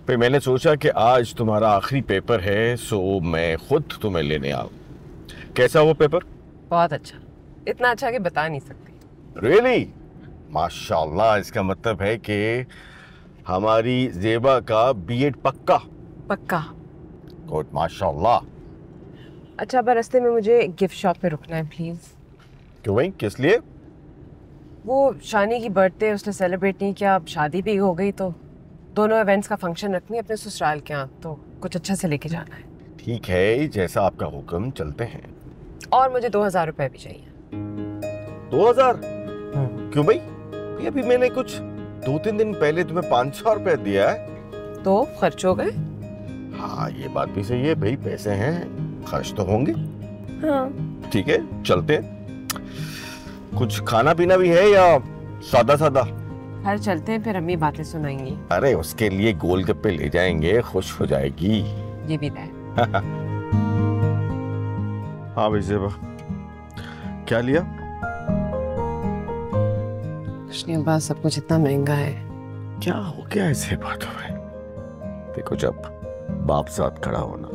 फिर मैंने सोचा कि आज तुम्हारा आखिरी पेपर है, सो मैं खुद तुम्हें लेने आऊं। कैसा वो पेपर? बहुत अच्छा, इतना अच्छा कि बता नहीं सकती। रियली? माशाल्लाह, इसका मतलब है कि हमारी जेबा का बीएड पक्का। पक्का। गुड, माशाल्लाह। अच्छा, पर रास्ते में मुझे गिफ्ट शॉप पे रुकना है प्लीज। क्यों भाई, किस लिए? वो शानी की बर्थडे उसने सेलिब्रेट नहीं किया, अब शादी भी हो गई, तो दोनों इवेंट्स का फंक्शन रखनी है अपने ससुराल के यहाँ, तो कुछ अच्छा से लेके जाना है। ठीक है, जैसा आपका हुक्म, चलते हैं। और मुझे 2000 रुपए भी चाहिए। 2000? क्यों भाई? ये अभी मैंने कुछ 2-3 दिन पहले तुम्हें 500 रुपए दिया है। तो खर्च हो गए? हाँ, ये बात भी सही है भाई, पैसे हैं, खर्च तो होंगे। हाँ। ठीक है, चलते हैं। कुछ खाना पीना भी है या सादा सादा? हर चलते हैं, फिर अम्मी बातें सुनाएंगी। अरे उसके लिए गोलगप्पे ले जाएंगे, खुश हो जाएगी। ये भी है। हाँ भाई ज़ेबा, क्या लिया? कुछ नहीं अब्बा, सब कुछ इतना महंगा है। क्या हो गया ऐसे बात हो भाई? देखो, जब बाप साथ खड़ा होना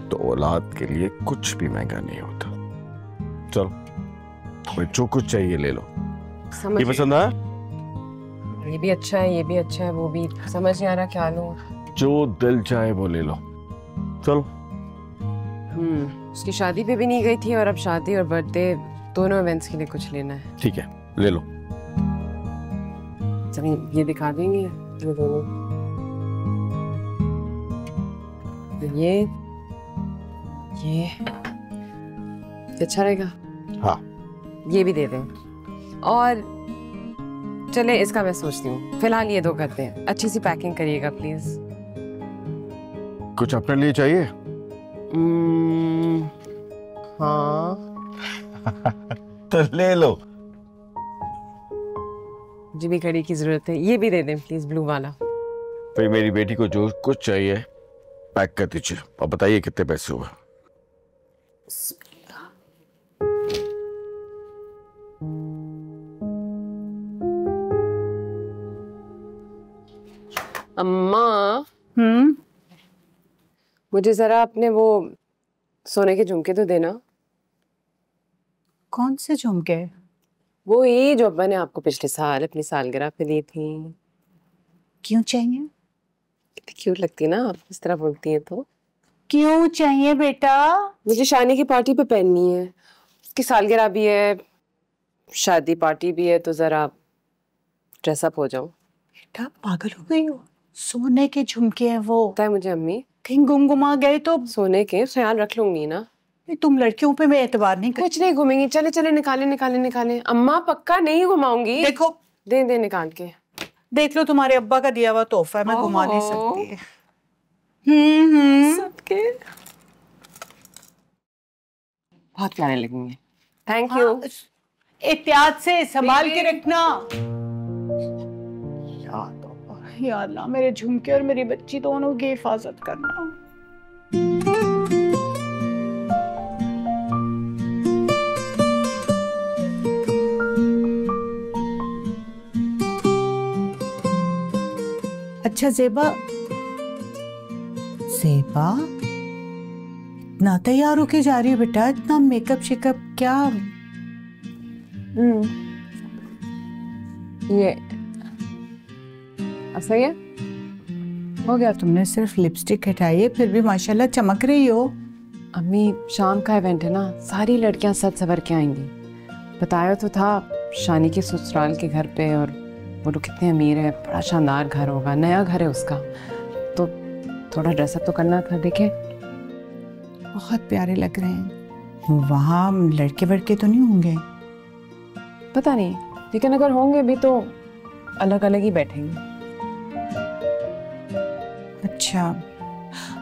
तो औलाद के लिए कुछ भी महंगा नहीं होता। चलो, तुम्हें जो कुछ चाहिए ले लो। समझ ये पसंद आया? ये भी अच्छा है, ये भी अच्छा है, वो भी समझ नहीं आ रहा क्या लूं। जो दिल चाहे वो ले लो। चलो। उसकी शादी पे भी नहीं गई थी, और अब शादी और बर्थडे दोनों इवेंट्स के लिए कुछ लेना है। ठीक है, ले लो। चलिए, ये दिखा देंगे ये दोनों। ये अच्छा रहेगा। हाँ, ये भी दे दें। और चले, इसका मैं सोचती हूँ, फिलहाल ये दो करते हैं। अच्छी सी पैकिंग करिएगा प्लीज। कुछ अपने लिए चाहिए? हाँ। तो ले लो। मुझे भी घड़ी की जरूरत है, ये भी दे दें प्लीज, ब्लू वाला। फिर मेरी बेटी को जो कुछ चाहिए पैक कर दीजिए। अब बताइए कितने पैसे हुए? अम्मा। मुझे जरा अपने वो सोने के झुमके तो देना। कौन से झुमके? वो ही जो अब्बा ने आपको पिछले साल अपनी सालगिरह पे दी थी। क्यों चाहिए? कितनी क्यूट लगती है ना आप इस तरह बोलती हैं तो। क्यों चाहिए बेटा? मुझे शानी की पार्टी पे पहननी है, उसकी सालगिरह भी है, शादी पार्टी भी है, तो जरा ड्रेसअप हो जाऊं। बेटा पागल हो गई हो? सोने के झुमके हैं वो। पता है मुझे अम्मी, कहीं गुमगुमा गए तो? सोने के ख्याल रख लूंगी ना। तुम लड़कियों पे मैं एतबार नहीं कर। कुछ नहीं घूमेंगी, चले चले, निकाले निकाले निकाले। अम्मा पक्का नहीं घुमाऊंगी। देखो, दे दे निकाल के। देख लो, तुम्हारे अब्बा का दिया हुआ तोहफा है, मैं घुमा नहीं सकती। सबके बहुत प्यारे लगेंगे। Thank you. हाँ, एहतियात से संभाल के रखना। या अल्लाह, मेरे झुमके और मेरी बच्ची दोनों की हिफाजत करना। अच्छा ज़ेबा, ज़ेबा इतना तैयार होके जा रही है बेटा? इतना मेकअप शेकअप क्या? ये अब सही है? हो गया? तुमने सिर्फ लिपस्टिक हटाई है, फिर भी माशाल्लाह चमक रही हो। अम्मी, शाम का इवेंट है ना, सारी लड़कियां सज सवर के आएंगी। बताया तो था शानी के ससुराल के घर पे, और वो लोग कितने अमीर है, बड़ा शानदार घर होगा, नया घर है उसका, तो थोड़ा ड्रेसअप तो करना था। देखे बहुत प्यारे लग रहे हैं। वहाँ लड़के वड़के तो नहीं होंगे? पता नहीं, लेकिन अगर होंगे भी तो अलग अलग ही बैठेंगे। अच्छा,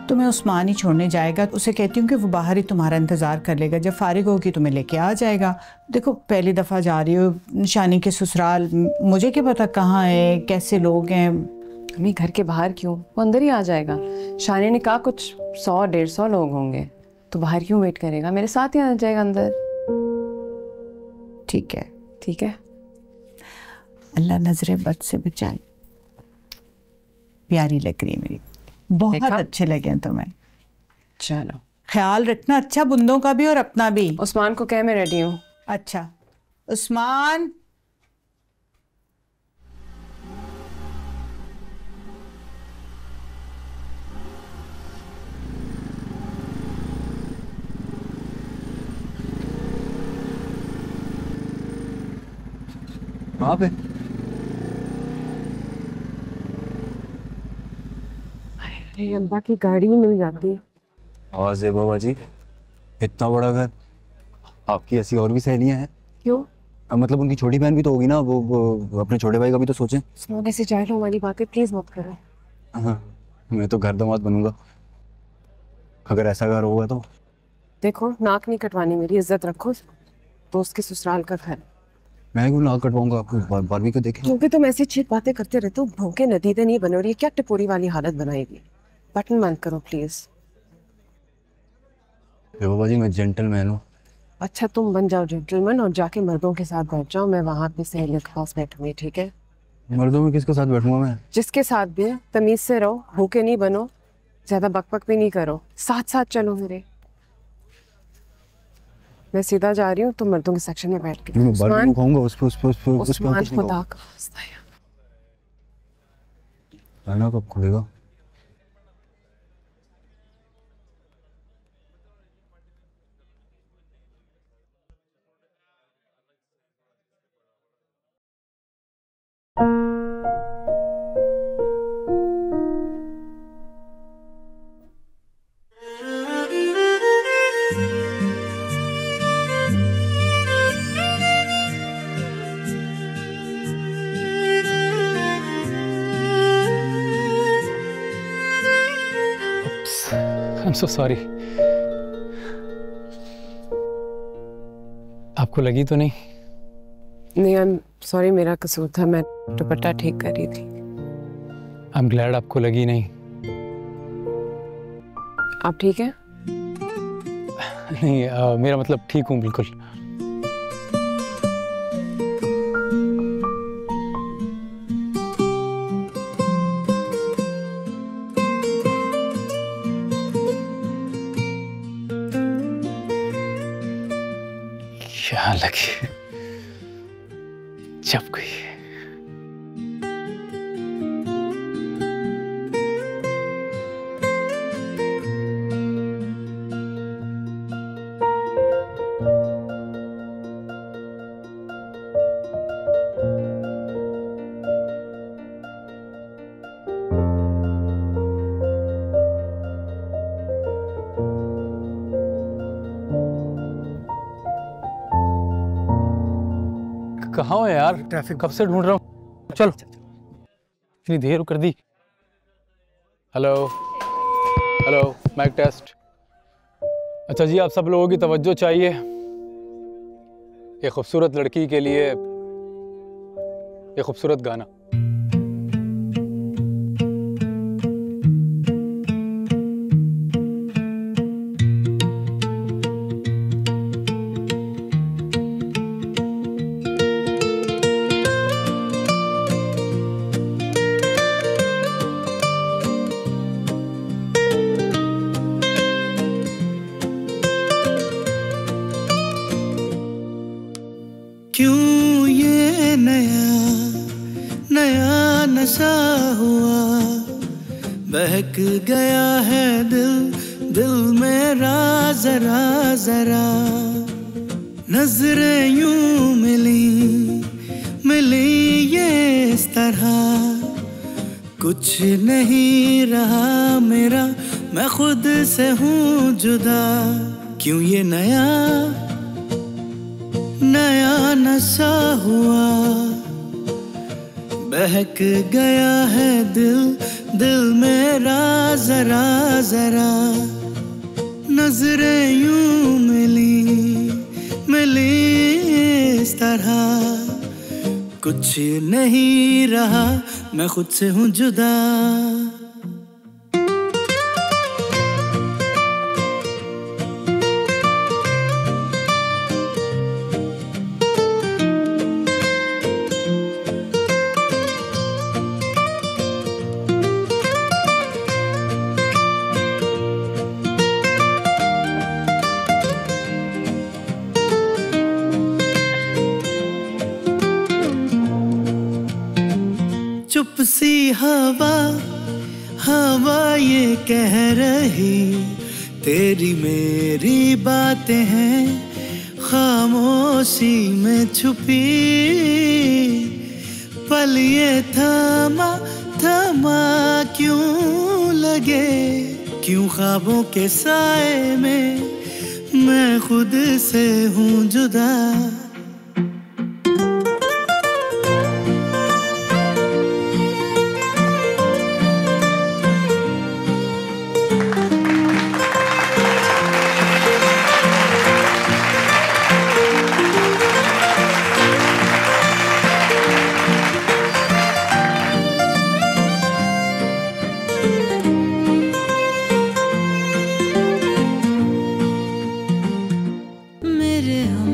तो मैं उस्मान ही छोड़ने जाएगा, उसे कहती हूँ कि वो बाहर ही तुम्हारा इंतज़ार कर लेगा, जब फारिग होगी तुम्हें लेके आ जाएगा। देखो, पहली दफ़ा जा रही हो निशानी के ससुराल, मुझे क्या पता कहाँ है, कैसे लोग हैं। अम्मी, घर के बाहर क्यों, वो अंदर ही आ जाएगा। शानी ने कहा कुछ 100-150 लोग होंगे, तो बाहर क्यों वेट करेगा, मेरे साथ ही आ जाएगा अंदर। ठीक है, ठीक है। अल्लाह नजरे बद से बचाए। प्यारी लग रही है मेरी, बहुत देखा? अच्छे लगे हैं तुम्हें। चलो ख्याल रखना अच्छा, बुंदों का भी और अपना भी। उस्मान को कह मैं रेडी हूँ। अच्छा उस्मान, कहाँ पे? अरे अल्लाह की गाड़ी ही मिल जाती। आवाज़ है बाबा जी, इतना बड़ा घर। आपकी ऐसी और भी सहेलियां हैं? क्यों? मतलब उनकी छोटी बहन भी तो होगी ना, वो अपने छोटे भाई का भी तो सोचें। उस्मान ऐसे जाहिलों वाली बातें प्लीज मत करो। हाँ, मैं तो घर दामाद बनूंगा अगर ऐसा घर होगा तो। देखो नाक नहीं कटवानी, मेरी इज्जत रखो। दोस्त के ससुराल का घर। मैं क्यों नाक कटवाऊंगा? आपको बारहवीं का देखें। क्योंकि तुम ऐसी चीप बातें करते रहते हो, भूखे नतीजे नहीं बने। और ये क्या टिपोरी वाली हालत बनाएगी? बटन बंद करो प्लीज। बाबा जी मैं जेंटलमैन हूँ। अच्छा तुम बन जाओ जेंटलमैन और जाके मर्दों के साथ बैठ जाओ। मैं वहां पे सहेलियों के पास बैठूंगी, ठीक है? मर्दों में किसके साथ बैठूंगा मैं? जिसके साथ भी है, तमीज से रहो, भूखे नहीं बनो, ज्यादा बकबक भी नहीं करो, साथ साथ चलो मेरे। मैं सीधा जा रही हूँ, तुम मर्दों के सेक्शन में बैठ के। मैं बारहवीं उस्मान, को खाऊंगा उस पे उस्मान खुदा का वास्ता है। खाना कब खुलेगा? I'm so sorry. आपको लगी तो नहीं? नहीं, आई एम सॉरी, मेरा कसूर था। मैं दुपट्टा ठीक कर रही थी। I'm glad आपको लगी नहीं। आप ठीक है? नहीं, मेरा मतलब ठीक हूँ बिल्कुल। क्या लगे जब गई। कहाँ हो यार? ट्रैफिक कब से ढूंढ रहा हूँ। चलो, इतनी देर कर दी। Hello hello, mike test. अच्छा जी, आप सब लोगों की तवज्जो चाहिए। एक खूबसूरत लड़की के लिए एक खूबसूरत गाना। क्यों ये नया नया नशा हुआ, बहक गया है दिल दिल मेरा जरा जरा। नजरें यूं मिली मिली ये इस तरह, कुछ नहीं रहा मेरा, मैं खुद से हूँ जुदा। क्यों ये नया नया नशा हुआ, बहक गया है दिल दिल मेरा जरा जरा। नजरें यूं मिली मिली इस तरह, कुछ नहीं रहा, मैं खुद से हूँ जुदा। हवा हवा ये कह रही, तेरी मेरी बातें हैं खामोशी में छुपी। पल ये थमा थमा क्यों लगे, क्यों ख्वाबों के साए में मैं खुद से हूँ जुदा। मेरे हम